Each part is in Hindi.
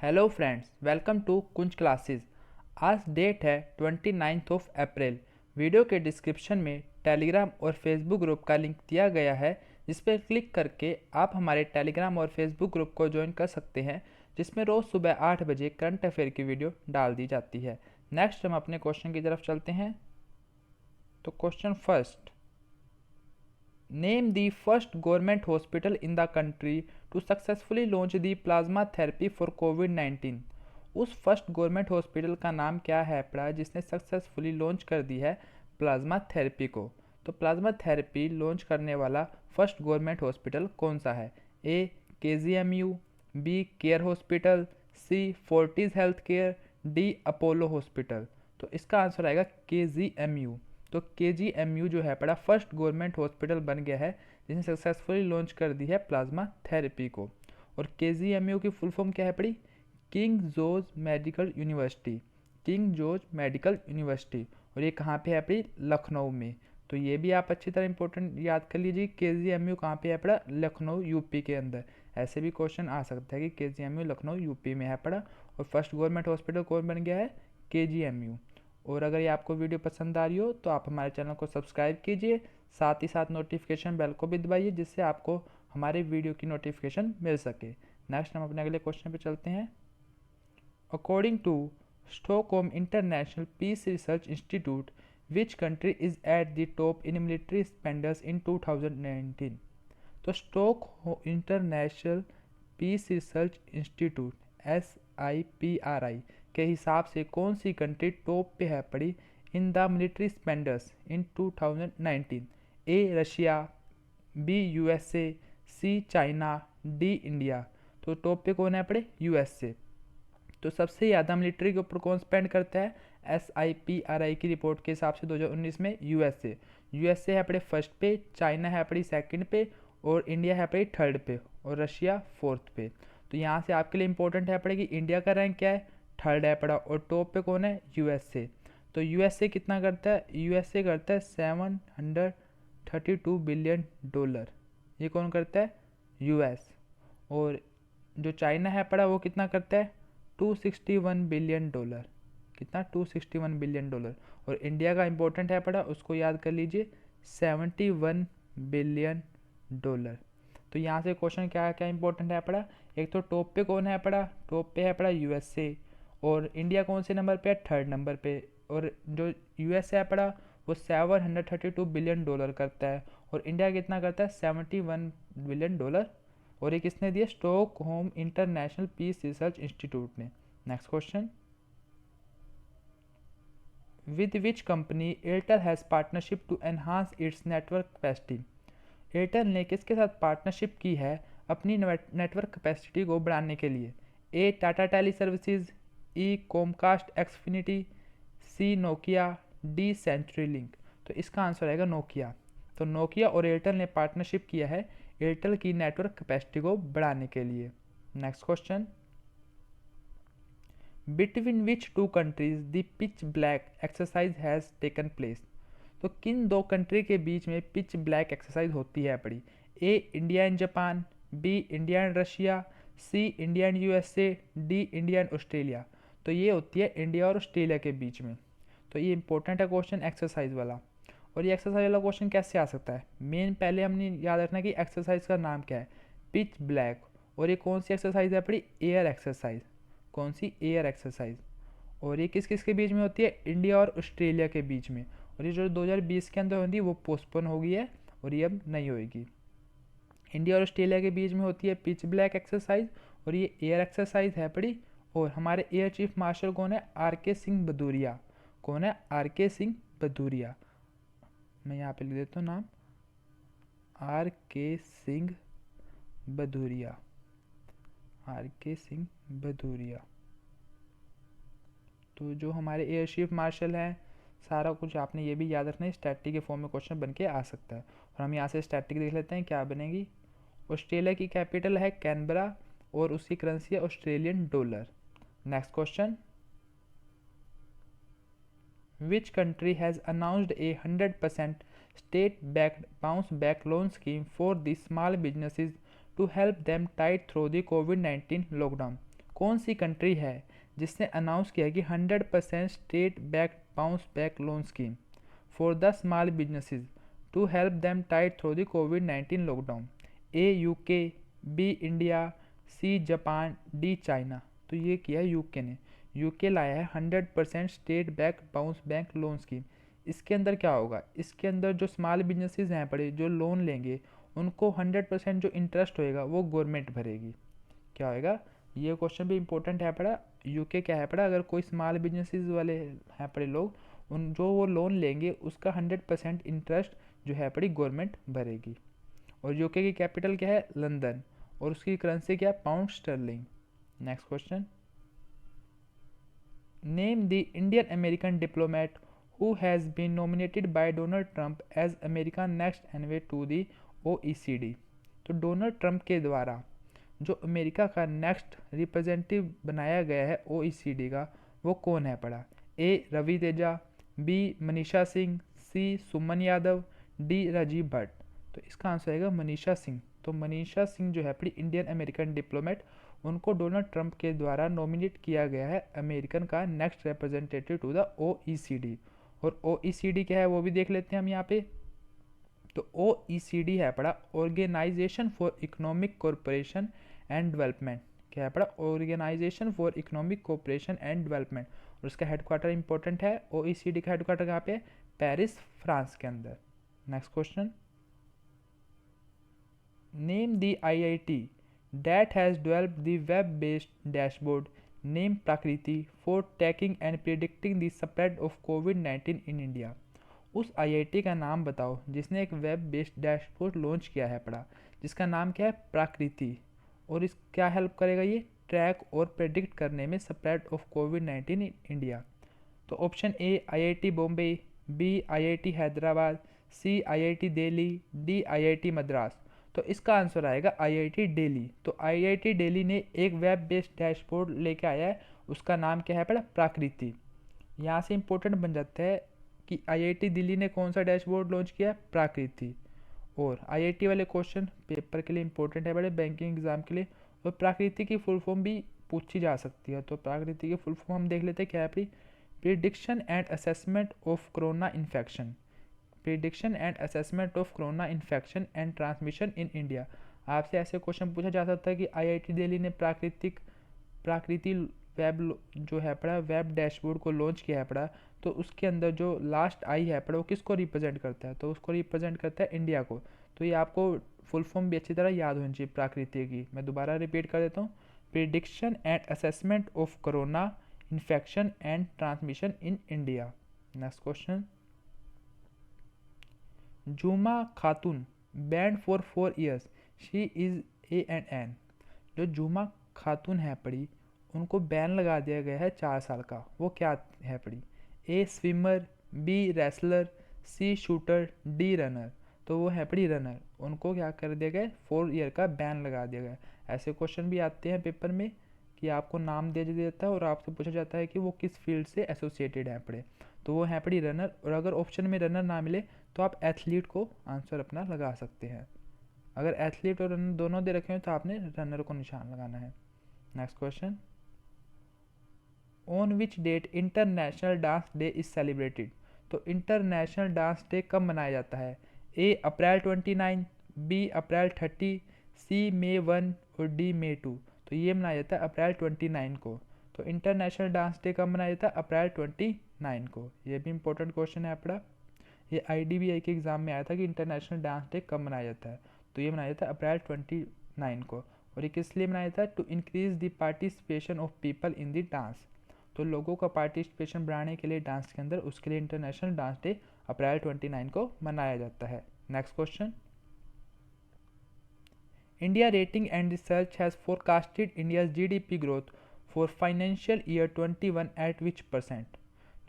Hello friends, welcome to Kunj classes. आज डेट है 29 ऑफ अप्रैल। वीडियो के डिस्क्रिप्शन में टेलीग्राम और फेसबुक ग्रुप का लिंक दिया गया है, जिस पर क्लिक करके आप हमारे टेलीग्राम और फेसबुक ग्रुप को ज्वाइन कर सकते हैं, जिसमें रोज़ सुबह 8 बजे करंट अफेयर की वीडियो डाल दी जाती है। नेक्स्ट हम अपने क्वेश्चन की तरफ चलते हैं। तो question first, name the first government hospital in the country to successfully launch the plasma therapy for कोविड-19। उस फर्स्ट गवर्नमेंट हॉस्पिटल का नाम क्या है पड़ा जिसने सक्सेसफुली लॉन्च कर दी है प्लाज्मा थेरेपी को। तो प्लाज्मा थेरेपी लॉन्च करने वाला फर्स्ट गवर्नमेंट हॉस्पिटल कौन सा है? A KGMU, B care hospital, C Fortis health care, D Apollo hospital. तो इसका आंसर आएगा KGMU। तो KGMU जो है बड़ा फर्स्ट गवर्नमेंट हॉस्पिटल बन गया है जिसने सक्सेसफुली लॉन्च कर दी है प्लाज्मा थेरेपी को। और KGMU की फुल फॉर्म क्या है पड़ी? King George medical university. King George medical university. और ये कहाँ पे है पड़ी? लखनऊ में। तो ये भी आप अच्छी तरह इंपॉर्टेंट याद कर लीजिए। KGMU कहाँ पे है पड़ा? लखनऊ यूपी के अंदर। ऐसे भी क्वेश्चन आ सकता है कि KGMU लखनऊ यूपी में है पड़ा। और फर्स्ट गवर्नमेंट हॉस्पिटल कौन बन गया है? KGMU। और अगर ये आपको वीडियो पसंद आ रही हो तो आप हमारे चैनल को सब्सक्राइब कीजिए, साथ ही साथ नोटिफिकेशन बेल को भी दबाइए, जिससे आपको हमारे वीडियो की नोटिफिकेशन मिल सके। नेक्स्ट हम अपने अगले क्वेश्चन पे चलते हैं। According to Stockholm international peace research institute, which country is at the top in military spenders in 2019। तो stock international peace research institute SIPRI के हिसाब से कौन सी कंट्री टॉप पे है पड़ी in the military spenders in 2019? A Russia, B USA, C China, D India. तो टॉप पे कौन है पड़े? USA। तो सबसे ज़्यादा मिलिट्री के ऊपर कौन स्पेंड करता है? SIPRI की रिपोर्ट के हिसाब से 2019 में USA है पड़े फर्स्ट पे, चाइना है पड़ी सेकंड पे, और इंडिया है पड़ी थर्ड पे, और रशिया फोर्थ पे। तो यहाँ से आपके लिए इंपॉर्टेंट है पड़े कि इंडिया का रैंक क्या है? थर्ड है पड़ा, और टॉप पे कौन है? USA। तो USA कितना करता है? USA करता है $732 बिलियन। ये कौन करता है? US। और जो चाइना है पड़ा वो कितना करता है? $261 बिलियन। कितना? $261 बिलियन। और इंडिया का इंपॉर्टेंट है पड़ा, उसको याद कर लीजिए, $71 बिलियन। तो यहाँ से क्वेश्चन क्या क्या इंपॉर्टेंट है पड़ा? एक तो टॉप पे कौन है पड़ा? टॉप पे है पड़ा USA। और इंडिया कौन से नंबर पे है? थर्ड नंबर पे। और जो US है पड़ा वो $732 बिलियन करता है, और इंडिया कितना करता है? $71 बिलियन। और ये किसने दिया? Stockholm international peace research institute ने। Next question, with which company Airtel has partnership to enhance its network capacity. Airtel ने किसके साथ पार्टनरशिप की है अपनी नेटवर्क कैपेसिटी को बढ़ाने के लिए? ए टाटा टेली सर्विसेज, ई कॉमकास्ट एक्सफिनिटी, सी नोकिया, डी सेंचुरी लिंक। तो इसका आंसर आएगा नोकिया। तो नोकिया और एयरटेल ने पार्टनरशिप किया है एयरटेल की नेटवर्क कैपेसिटी को बढ़ाने के लिए। Next question, between which two countries the pitch black exercise has taken place. तो किन दो कंट्री के बीच में पिच ब्लैक एक्सरसाइज होती है पड़ी? A India and Japan, B India and Russia, C India and USA, D India and Australia. तो ये होती है इंडिया और ऑस्ट्रेलिया के बीच में। तो ये इंपॉर्टेंट है क्वेश्चन एक्सरसाइज वाला। और ये एक्सरसाइज वाला क्वेश्चन कैसे आ सकता है? मेन पहले हमने याद रखना कि एक्सरसाइज का नाम क्या है? Pitch black. और ये कौन सी एक्सरसाइज है पड़ी? Air exercise. कौन सी? Air exercise. और ये किस किस के बीच में होती है? इंडिया और ऑस्ट्रेलिया के बीच में। और ये जो 2020 के अंदर होती है वो पोस्टपोन हो गई है, और ये अब नहीं होएगी। इंडिया और ऑस्ट्रेलिया के बीच में होती है पिच ब्लैक एक्सरसाइज, और ये एयर एक्सरसाइज है पड़ी। और हमारे एयर चीफ मार्शल कौन है? RK सिंह भदौरिया। कौन है? RK सिंह भदौरिया। मैं यहाँ पे लिख देता हूँ नाम, RK सिंह भदौरिया। RK सिंह भदौरिया। तो जो हमारे एयर चीफ मार्शल हैं, सारा कुछ आपने ये भी याद रखना है, स्टैटिक के फॉर्म में क्वेश्चन बन के आ सकता है। और हम यहाँ से स्टैटिक देख लेते हैं क्या बनेगी। ऑस्ट्रेलिया की कैपिटल है कैनबरा, और उसकी करेंसी है Australian dollar. Next question, which country has announced a 100% state backed bounce back loan scheme for the small businesses to help them tight through the कोविड-19 लॉकडाउन। कौन सी कंट्री है जिसने अनाउंस किया कि 100% state back bounce back loan scheme for the small businesses to help them tide through the कोविड-19 lockdown? A UK, B India, C Japan, D China. तो ये किया है यूके ने। यूके लाया है 100% state back bounce back loan scheme. इसके अंदर क्या होगा, इसके अंदर जो स्मॉल बिजनेसेस हैं पड़े जो लोन लेंगे उनको 100% जो इंटरेस्ट होएगा वो गवर्नमेंट भरेगी। क्या होएगा, ये क्वेश्चन भी इंपॉर्टेंट है पड़ा। यूके क्या है पड़ा, अगर कोई स्मॉल बिजनेसेस वाले हैं पड़े लोग, उन जो वो लोन लेंगे उसका 100% इंटरेस्ट जो है पड़ी गवर्नमेंट भरेगी। और यूके की कैपिटल क्या है, लंदन, और उसकी करेंसी क्या है, pound sterling. Next question, name the Indian American diplomat who has been nominated by Donald Trump as America's next envoy to the OECD। तो डोनाल्ड ट्रंप के द्वारा जो अमेरिका का नेक्स्ट रिप्रेजेंटेटिव बनाया गया है OECD का, वो कौन है पड़ा? ए रवि तेजा, बी मनीषा सिंह, सी सुमन यादव, डी राजीव भट्ट। तो इसका आंसर आएगा मनीषा सिंह। तो मनीषा सिंह जो है अपनी इंडियन अमेरिकन डिप्लोमेट, उनको डोनाल्ड ट्रंप के द्वारा नॉमिनेट किया गया है अमेरिकन का next representative to the OECD। और OECD क्या है वो भी देख लेते हैं हम यहाँ पे। तो OECD है पड़ा organisation for economic cooperation and development. क्या है पड़ा, organisation for economic cooperation and development. और उसका हेडक्वार्टर इंपॉर्टेंट है, OECD का हेडक्वार्टर कहाँ पे है, पेरिस फ्रांस के अंदर। Next question, name the IIT that has developed the web-based dashboard named Prakriti for tracking and predicting the spread of COVID-19 in India। उस IIT का नाम बताओ जिसने एक वेब बेस्ड डैशबोर्ड लॉन्च किया है पड़ा, जिसका नाम क्या है, प्राकृति। और इस क्या हेल्प करेगा, ये ट्रैक और प्रेडिक्ट करने में स्प्रेड ऑफ कोविड-19 इन इंडिया। तो option A IIT Bombay, B IIT Hyderabad, C IIT Delhi, D IIT Madras. तो इसका आंसर आएगा IIT दिल्ली। तो IIT दिल्ली ने एक वेब बेस्ड डैशबोर्ड लेके आया है, उसका नाम क्या है पड़ा, प्राकृति। यहाँ से इंपॉर्टेंट बन जाता है कि IIT दिल्ली ने कौन सा डैशबोर्ड लॉन्च किया है, प्राकृति। और IIT वाले क्वेश्चन पेपर के लिए इंपॉर्टेंट है बड़े, बैंकिंग एग्जाम के लिए। और प्राकृति की फुल फॉर्म भी पूछी जा सकती है। तो प्राकृति की फुल फॉर्म हम देख लेते हैं क्या है अपनी, prediction and assessment of corona infection. Prediction and assessment of corona infection and transmission in India. आपसे ऐसे क्वेश्चन पूछा जा सकता है कि IIT दिल्ली ने प्राकृति वेब जो है पड़ा वेब डैशबोर्ड को लॉन्च किया है पड़ा, तो उसके अंदर जो लास्ट आई है पड़ा वो किसको रिप्रेजेंट करता है, तो उसको रिप्रेजेंट करता है इंडिया को। तो ये आपको फुल फॉर्म भी अच्छी तरह याद होनी चाहिए प्राकृति की। मैं दोबारा रिपीट कर देता हूँ, prediction and assessment of corona infection and transmission in India. Next question, जुमा खातून band for 4 years, she is ANN। जो जुमा खातून है पड़ी, उनको बैन लगा दिया गया है 4 साल का, वो क्या है पड़ी? A swimmer, B wrestler, C shooter, D runner. तो वो है पड़ी रनर, उनको क्या कर दिया गया, 4 year का बैन लगा दिया गया। ऐसे क्वेश्चन भी आते हैं पेपर में कि आपको नाम दे दिया जाता है और आपसे पूछा जाता है कि वो किस फील्ड से एसोसिएटेड है पड़े, तो वो है पड़ी रनर। और अगर ऑप्शन में रनर ना मिले तो आप एथलीट को आंसर अपना लगा सकते हैं। अगर एथलीट और रनर दोनों दे रखे हैं तो आपने रनर को निशान लगाना है। Next question, on which date international dance day is celebrated. तो इंटरनेशनल डांस डे कब मनाया जाता है? ए अप्रैल 29, बी अप्रैल 30, सी मई 1 और डी मई 2। तो ये मनाया जाता है अप्रैल 29 को। तो इंटरनेशनल डांस डे कब मनाया जाता है? अप्रैल 29 को। ये भी इंपॉर्टेंट क्वेश्चन है आपका, ये IDBI के एग्जाम में आया था कि इंटरनेशनल डांस डे कब मनाया जाता है। तो ये मनाया जाता है अप्रैल 29 को। और ये किस लिए मनाया जाता है? To increase the participation of people in the dance. तो लोगों का पार्टिसिपेशन बढ़ाने के लिए डांस के अंदर, उसके लिए इंटरनेशनल डांस डे अप्रैल 29 को मनाया जाता है। Next question, India rating and research has forecasted India's GDP growth for financial year 21 eight विच %।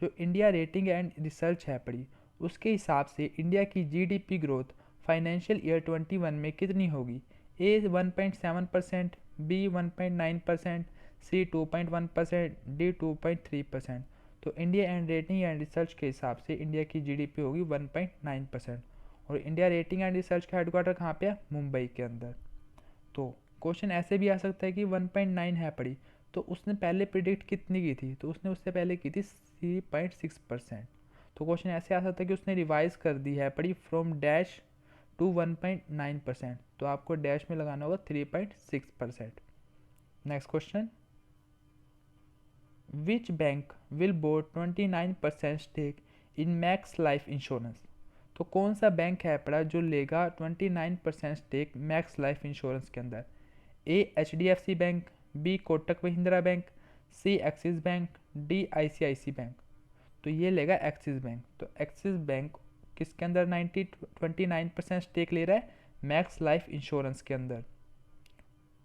जो इंडिया रेटिंग एंड रिसर्च है पड़ी, उसके हिसाब से इंडिया की GDP ग्रोथ फाइनेंशियल ईयर 21 में कितनी होगी? ए 1.7%, बी 1.9%, सी 2.1%, डी 2.3%। तो India and rating and research के हिसाब से इंडिया की GDP होगी 1.9%। और इंडिया रेटिंग एंड रिसर्च का हेडक्वार्टर कहाँ पे है? मुंबई के अंदर। तो क्वेश्चन ऐसे भी आ सकता है कि 1.9 है पड़ी, तो उसने पहले प्रिडिक्ट कितनी की थी, तो उसने उससे पहले की थी 3.6%। तो क्वेश्चन ऐसे आ सकता है कि उसने रिवाइज कर दी है पड़ी फ्रॉम डैश टू 1.9%, तो आपको डैश में लगाना होगा 3.6%। Next question, which bank will board 29% stake in Max Life Insurance. तो कौन सा बैंक है पड़ा जो लेगा 29% स्टेक मैक्स लाइफ इंश्योरेंस के अंदर। A HDFC bank, B Kotak Mahindra bank, C Axis bank, D ICICI bank. तो ये लेगा एक्सिस बैंक। तो एक्सिस बैंक किसके अंदर 29% स्टेक ले रहा है, मैक्स लाइफ इंश्योरेंस के अंदर।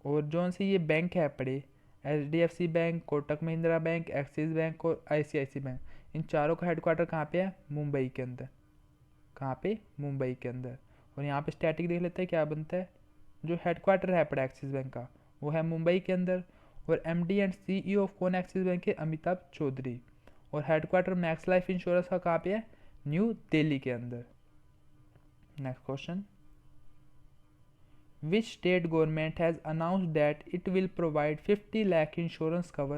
और जो से ये बैंक है पड़े HDFC bank, Kotak Mahindra bank, axis bank और ICICI बैंक, इन चारों का हेडक्वार्टर कहाँ पे है, मुंबई के अंदर। कहाँ पे, मुंबई के अंदर। और यहाँ पे स्टैटिक देख लेते हैं क्या बनता है। जो हेडक्वार्टर है पड़ा एक्सिस बैंक का वो है मुंबई के अंदर, और MD एंड CEO ऑफ कौन एक्सिस बैंक है, अमिताभ चौधरी। और हेडक्वार्टर मैक्स लाइफ इंश्योरेंस का कहाँ पे है, न्यू दिल्ली के अंदर। Next question, which state government has announced that it will provide 50 lakh insurance cover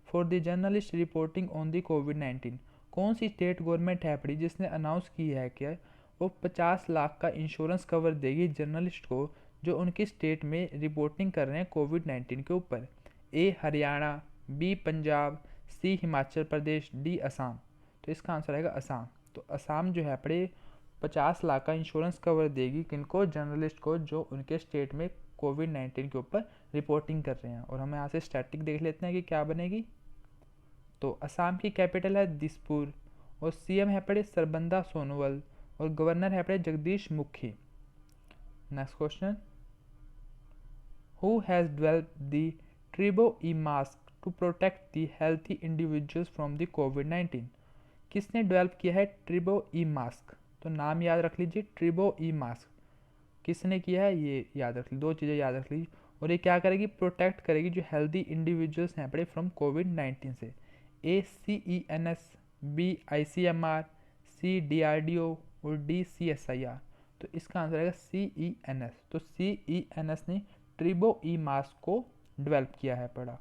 for the journalist reporting on the COVID-19। कौन सी स्टेट गवर्नमेंट है पड़ी जिसने अनाउंस की है कि वो 50 लाख का इंश्योरेंस कवर देगी जर्नलिस्ट को जो उनकी स्टेट में रिपोर्टिंग कर रहे हैं COVID-19 के ऊपर। ए हरियाणा, बी पंजाब, सी हिमाचल प्रदेश, डी असम। तो इसका आंसर आएगा असम। तो असम जो है पड़े 50 लाख का इंश्योरेंस कवर देगी किनको, जर्नलिस्ट को जो उनके स्टेट में COVID-19 के ऊपर रिपोर्टिंग कर रहे हैं। और हम यहाँ से स्टैटिक देख लेते हैं कि क्या बनेगी। तो असम की कैपिटल है दिसपुर, और CM है पड़े सरबंदा सोनोवाल, और गवर्नर है पड़े Jagdish Mukhi. Next question, who has developed the tribo E mask to protect the healthy individuals from the COVID-19। किसने डेवलप किया है ट्रिबो ई मास्क। तो नाम याद रख लीजिए, ट्रिबो ई मास्क किसने किया है ये याद रख लीजिए, दो चीज़ें याद रख लीजिए। और ये क्या करेगी, प्रोटेक्ट करेगी जो हेल्दी इंडिविजुअल्स हैं पड़े फ्रॉम COVID-19 से। ए CENS, बी ICMR, सी DRDO और डी CSIR। तो इसका आंसर आएगा CENS। तो CENS ने ट्रिबो ई मास्क को डेवलप किया है पड़ा।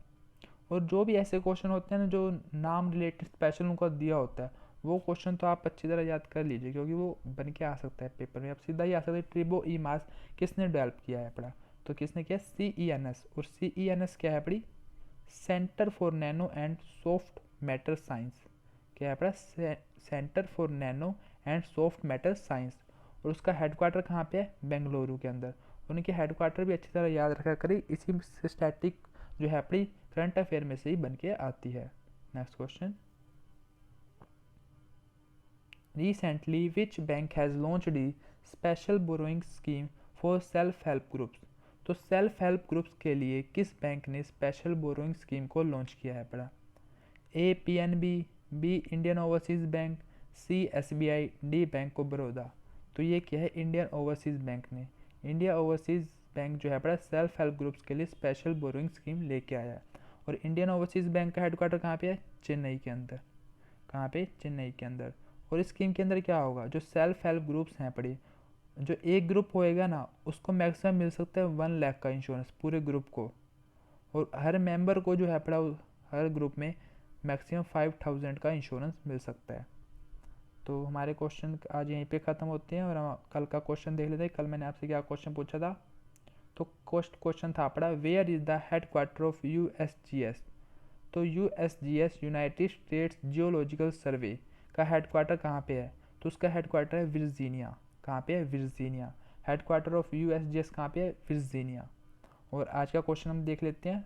और जो भी ऐसे क्वेश्चन होते हैं ना जो नाम रिलेटेड स्पेशल उनका दिया होता है, वो क्वेश्चन तो आप अच्छी तरह याद कर लीजिए क्योंकि वो बन के आ सकता है पेपर में। अब सीधा ही आ सकता है ट्रिबो ई मास किसने डेवलप किया है पड़ा। तो किसने किया, CENS। और CENS क्या है पड़ी, centre for nano and soft matter science. क्या है पड़ा, centre for nano and soft matter science. और उसका हेडक्वार्टर कहाँ पे है, बेंगलुरु के अंदर। उनके हेडक्वार्टर भी अच्छी तरह याद रखा करें, इसी स्टैटिक जो है अपनी करंट अफेयर में से ही बन के आती है। Next question, recently which bank has launched the special borrowing scheme for self help groups। तो सेल्फ हेल्प ग्रुप्स के लिए किस बैंक ने स्पेशल बोरोइंग स्कीम को लॉन्च किया है पड़ा। A PNB, B Indian Overseas Bank, C SBI, D bank of Baroda. तो ये क्या है, इंडियन ओवरसीज बैंक ने। इंडिया ओवरसीज बैंक जो है पड़ा सेल्फ हेल्प ग्रुप्स के लिए स्पेशल बोरोइंग स्कीम लेके आया है। और इंडियन ओवरसीज बैंक का हेडक्वार्टर कहाँ पे है, चेन्नई के अंदर। कहाँ पे, चेन्नई के अंदर। और इस स्कीम के अंदर क्या होगा, जो सेल्फ हेल्प ग्रुप्स हैं पड़ी, जो एक ग्रुप होएगा ना उसको मैक्सिमम मिल सकता है 1 लाख का इंश्योरेंस पूरे ग्रुप को। और हर मेंबर को जो है पड़ा हर ग्रुप में मैक्सिमम 5000 का इंश्योरेंस मिल सकता है। तो हमारे क्वेश्चन आज यहीं पे ख़त्म होते हैं और हम कल का क्वेश्चन देख लेते हैं। कल मैंने आपसे क्या क्वेश्चन पूछा था, तो क्वेश्चन था पड़ा where is the headquarter of USGS। तो USGS United States geological survey का हेडक्वार्टर कहाँ पे है, तो उसका हेडक्वार्टर है वर्जीनिया। कहाँ पे है, वर्जीनिया। हेडक्वार्टर ऑफ USGS कहाँ पे है, वर्जीनिया। और आज का क्वेश्चन हम देख लेते हैं,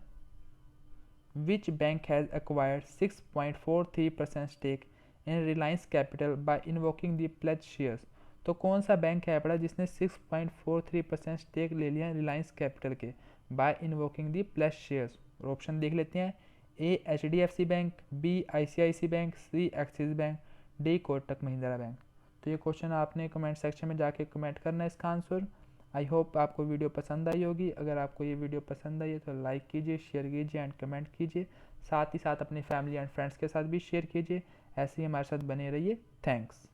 which bank has acquired 6.43% stake in Reliance Capital by invoking the pledge shares. तो कौन सा बैंक है पड़ा जिसने 6.43% स्टेक ले लिया रिलायंस कैपिटल के by invoking the pledge shares. और ऑप्शन देख लेते हैं, A HDFC bank, B ICICI bank, C Axis bank, D Kotak Mahindra bank. तो ये क्वेश्चन आपने कमेंट सेक्शन में जाके कमेंट करना है इसका आंसर। आई होप आपको वीडियो पसंद आई होगी। अगर आपको ये वीडियो पसंद आई है तो लाइक कीजिए, शेयर कीजिए एंड कमेंट कीजिए। साथ ही साथ अपनी फैमिली एंड फ्रेंड्स के साथ भी शेयर कीजिए। ऐसे ही हमारे साथ बने रहिए। थैंक्स।